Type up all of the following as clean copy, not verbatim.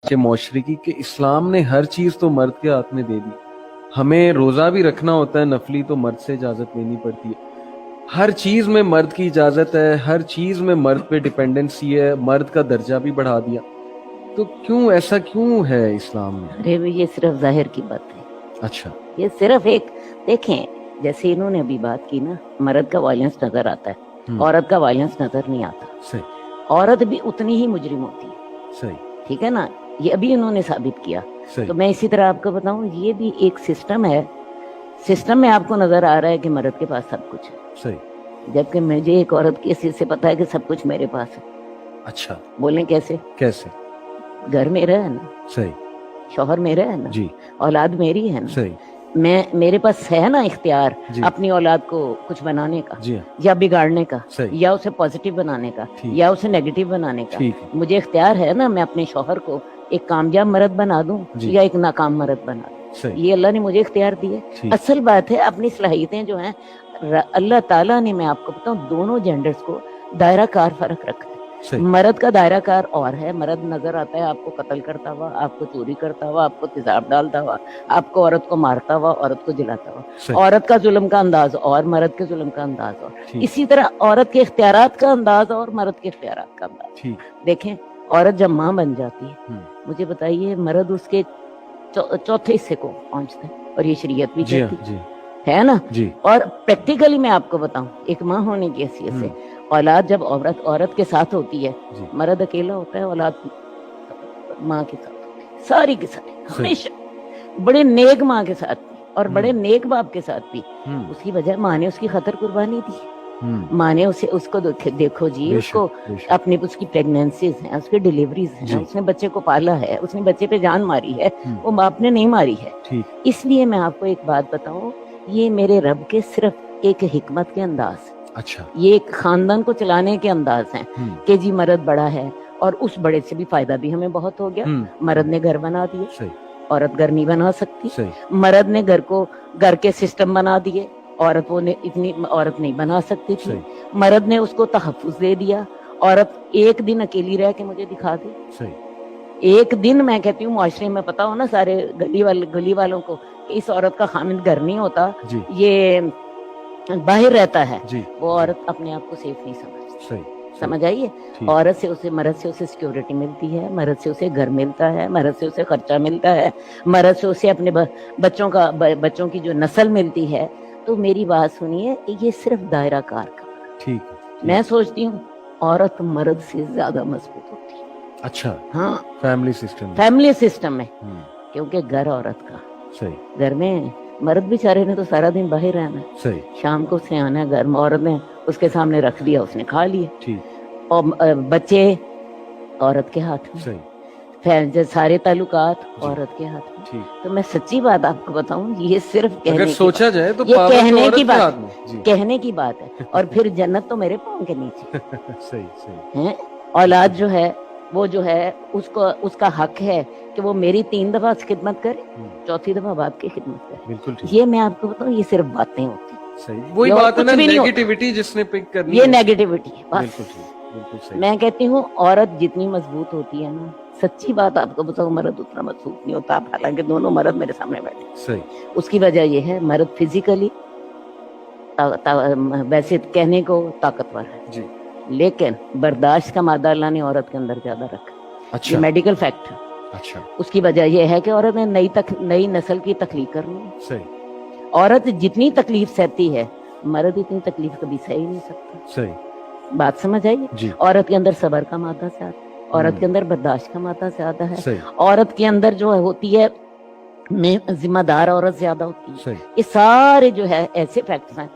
کہ معاشرے کی کہ اسلام نے ہر چیز تو مرد کے ہاتھ میں دے دی. ہمیں روزہ بھی رکھنا ہوتا ہے نفلی تو مرد سے اجازت لینی پڑتی ہے. ہر چیز میں مرد کی اجازت ہے, ہر چیز میں مرد پہ ڈیپینڈنسی ہے, مرد کا درجہ بھی بڑھا دیا. تو کیوں ایسا کیوں ہے اسلام میں؟ ارے یہ صرف ظاہر کی بات ہے. اچھا, یہ صرف ایک دیکھیں جیسے انہوں نے ابھی بات کی نا, مرد کا وائلنس نظر آتا ہے, عورت کا وائلنس نظر نہیں آتا. صحیح عورت بھی اتنی ہی مجرم ہوتی ہے. صحیح ٹھیک ہے نا, یہ ابھی انہوں نے ثابت کیا. صحیح تو میں اسی طرح آپ کو بتاؤں, یہ بھی ایک سسٹم ہے. سسٹم میں آپ کو نظر آ رہا ہے کہ مرد کے پاس سب کچھ ہے, صحیح. جبکہ مجھے ایک عورت کی حیثیت سے پتا ہے کہ سب کچھ میرے پاس ہے. اچھا, بولیں کیسے؟ کیسے؟ گھر میرا ہے نا, صحیح, شوہر میرا ہے نا, جی اولاد میری ہے نا, صحیح, میرے پاس ہے نا اختیار جی اپنی اولاد کو کچھ بنانے کا, جی ہاں, یا بگاڑنے کا, صحیح, یا اسے پازیٹیو بنانے کا, ٹھیک, یا اسے نیگیٹو بنانے کا. ٹھیک ہے, مجھے اختیار ہے نا, میں اپنے شوہر کو ایک کامیاب مرد بنا دوں جی یا ایک ناکام مرد بنا دوں. صحیح, یہ اللہ نے مجھے اختیار دیا. ٹھیک, اصل بات ہے اپنی صلاحیتیں جو ہیں اللہ تعالیٰ نے, میں آپ کو بتاؤں, دونوں جینڈرز کو دائرہ کار فرق رکھا ہے. صحیح, مرد کا دائرہ کار اور ہے. مرد نظر آتا ہے آپ کو قتل کرتا ہوا, آپ کو چوری کرتا ہوا, آپ کو تیزاب ڈالتا ہوا, آپ کو عورت کو مارتا ہوا, عورت کو جلاتا ہوا. صحیح, عورت کا ظلم کا انداز اور مرد کے ظلم کا انداز اور. ٹھیک, اسی طرح عورت کے اختیارات کا انداز اور مرد کے اختیارات کا انداز. ٹھیک, دیکھیں عورت جب ماں بن جاتی ہے, ہم, مجھے بتائیے مرد اس کے چوتھے حصے کو پہنچتا ہے, اور یہ شریعت بھی جی ہاں, کہتی جی ہے نا. جی, اور پریکٹیکلی میں آپ کو بتاؤں, ایک ماں ہونے کی حیثیت سے اولاد جب عورت کے ساتھ ہوتی ہے, جی, مرد اکیلا ہوتا ہے, اولاد ماں کے ساتھ ہوتی ہے, ساری کے ساتھ ہمیشہ. بڑے نیک ماں کے ساتھ بھی اور بڑے نیک باپ کے ساتھ بھی. اس کی وجہ ماں نے اس کی خطر قربانی دی. ماں نے اس کو دیکھو جی, اس کو اپنی اس کی پریگنینسیز ہیں, اس کی ڈیلیوریز ہیں, اس نے بچے کو پالا ہے, اس نے بچے پہ جان ماری ہے, وہ باپ نے نہیں ماری ہے. اس لیے میں آپ کو ایک بات بتاؤں, یہ میرے رب کے صرف ایک حکمت کے انداز, اچھا, یہ ایک خاندان کو چلانے کے انداز ہیں کہ جی مرد بڑا ہے, اور اس بڑے سے بھی فائدہ بھی ہمیں بہت ہو گیا. مرد نے گھر بنا دیے, صحیح, عورت گھر نہیں بنا سکتی. صحیح, مرد نے گھر کے سسٹم بنا دیے, عورت وہ اتنی عورت نہیں بنا سکتی تھی. صحیح, مرد نے اس کو تحفظ دے دیا, عورت ایک دن اکیلی رہ کے مجھے دکھا دے. صحیح, ایک دن, میں کہتی ہوں معاشرے میں پتا ہو نا سارے گلی والوں کو, اس عورت کا خامد گھر نہیں ہوتا, جی, یہ باہر رہتا ہے, جی, وہ عورت اپنے آپ کو سیف نہیں سمجھتی. صحیح, سمجھ آئیے, ٹھیک, عورت سے مرد سے اسے سیکیورٹی ملتی ہے, مرد سے اسے گھر ملتا ہے, مرد سے اسے خرچہ ملتا ہے, مرد سے اسے اپنے بچوں کی جو نسل ملتی ہے. تو میری بات سنیے, یہ صرف دائرہ کار کا. ٹھیک, میں سوچتی ہوں عورت مرد سے زیادہ مضبوط ہوتی ہے. اچھا, ہاں, فیملی سسٹم میں, کیونکہ گھر عورت کا. صحیح, گھر میں مرد بیچارے نے تو سارا دن باہر رہنا ہے, صحیح, شام کو اسے آنا ہے گھر میں, عورت نے اس کے سامنے رکھ دیا, اس نے کھا لیا. ٹھیک, اور بچے عورت کے ہاتھ میں, صحیح, سارے تعلقات عورت کے ہاتھ میں. ٹھیک. تو میں سچی بات آپ کو بتاؤں, یہ صرف اگر کہنے سوچا جائے تو یہ کہنے عورت کی کے بات, ہاتھ میں, جی, کہنے کی بات ہے. اور پھر جنت تو میرے پاؤں کے نیچے. صحیح, صحیح, ہیں, اولاد جو ہے وہ جو ہے اس کا حق ہے کہ وہ میری 3 دفعہ خدمت کرے, 4تھی دفعہ باپ کی خدمت کرے. بالکل ٹھیک, یہ میں آپ کو بتاؤں, یہ صرف باتیں ہوتی ہیں. صحیح, وہی بات ہے نا, نیگیٹیوٹی جس نے پک کرنی یہ نیگیٹیوٹی ہے بس. بالکل ٹھیک, بالکل صحیح. میں کہتی ہوں عورت جتنی مضبوط ہوتی ہے نا, سچی بات آپ کو بتاؤں, مرد اتنا مضبوط نہیں ہوتا. حالانکہ دونوں مرد میرے سامنے بیٹھے, صحیح, اس کی وجہ یہ ہے مرد فزیکلی ویسے کہنے کو طاقتور ہے, جی, لیکن برداشت کا مادہ اللہ نے عورت کے اندر زیادہ رکھا. اچھا, یہ میڈیکل فیکٹ ہے. اچھا, اس کی وجہ یہ ہے کہ عورت نے نئی نسل کی تخلیق کرنی ہے. صحیح, عورت جتنی تکلیف سہتی ہے, مرد اتنی تکلیف کبھی سہ ہی نہیں سکتا. صحیح, بات سمجھ آئی؟ جی, عورت کے اندر صبر کا مادہ زیادہ ہے, عورت کے اندر برداشت کا مادہ زیادہ ہے, صحیح, عورت کے اندر جو ہوتی ہے ذمہ دار عورت زیادہ ہوتی ہے. صحیح, یہ سارے جو ہے ایسے فیکٹس ہیں,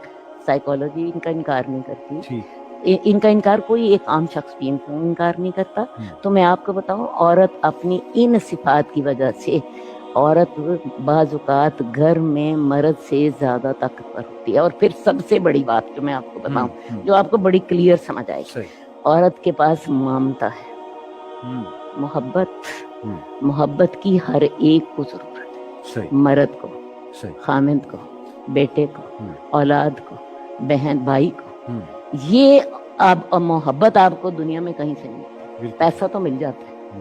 سائیکالوجی ان کا انکار نہیں کرتی. ٹھیک, ان کا انکار کوئی ایک عام شخص بھی انکار نہیں کرتا. تو میں آپ کو بتاؤں, عورت اپنی ان صفات کی وجہ سے, عورت بعض اوقات گھر میں مرد سے زیادہ طاقتور ہوتی ہے. اور پھر سب سے بڑی بات جو میں آپ کو بتاؤں, جو آپ کو بڑی کلیئر سمجھ آئے گی, عورت کے پاس ممتا ہے, محبت کی ہر ایک کو ضرورت ہے. مرد کو, خامند کو, بیٹے کو, اولاد کو, بہن بھائی کو, یہ محبت آپ کو دنیا میں کہیں سے نہیں ملتی. پیسہ تو مل جاتا ہے,